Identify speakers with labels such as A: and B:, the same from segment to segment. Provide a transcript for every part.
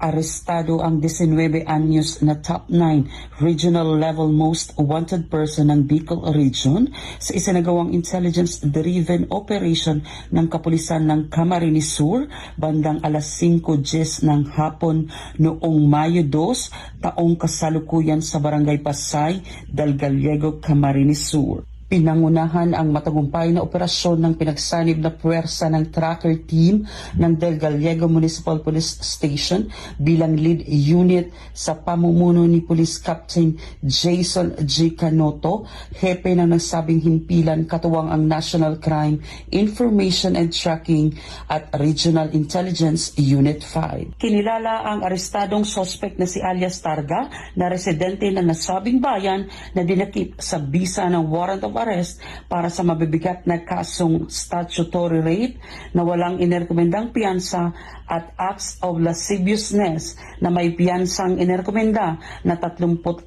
A: Arestado ang 19 anyos na top 9 regional level most wanted person ng Bicol Region sa isinagawang intelligence-driven operation ng kapulisan ng Camarines Sur bandang alas 5:10 ng hapon noong Mayo 2, taong kasalukuyan sa Barangay Pasay, Del Gallego, Camarines Sur. Pinangunahan ang matagumpay na operasyon ng pinagsanib na puwersa ng tracker team ng Del Gallego Municipal Police Station bilang lead unit sa pamumuno ni Police Captain Jason G. Canoto, hepe ng nasabing himpilan katuwang ang National Crime Information and Tracking at Regional Intelligence Unit 5. Kinilala ang arestadong suspect na si alias Targa na residente ng nasabing bayan na dinakip sa bisa ng warrant of arrest para sa mabibigat na kasong statutory rape na walang inerekomendang piyansa at acts of lasciviousness na may piyansang inerekomenda na 36,000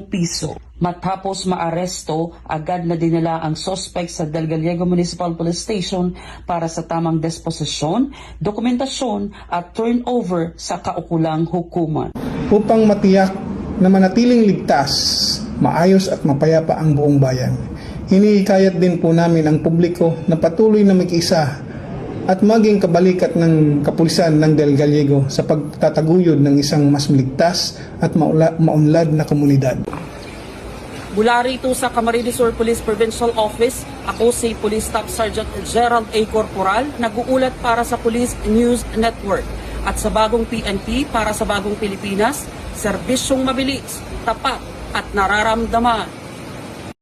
A: piso. Matapos maaresto, agad na dinala ang suspect sa Del Gallego Municipal Police Station para sa tamang disposisyon, dokumentasyon at turnover sa kaukulang hukuman.
B: Upang matiyak na manatiling ligtas, maayos at mapayapa ang buong bayan. Hinihikayat din po namin ang publiko na patuloy na mag-isa at maging kabalikat ng kapulisan ng Del Gallego sa pagtataguyod ng isang mas maligtas at maunlad na komunidad.
A: Mula rito sa Camarines Sur Police Provincial Office, ako si Police Staff Sergeant Gerald A. Corporal, nag-uulat para sa Police News Network at sa bagong PNP para sa bagong Pilipinas, serbisyong mabilis, tapat at nararamdaman.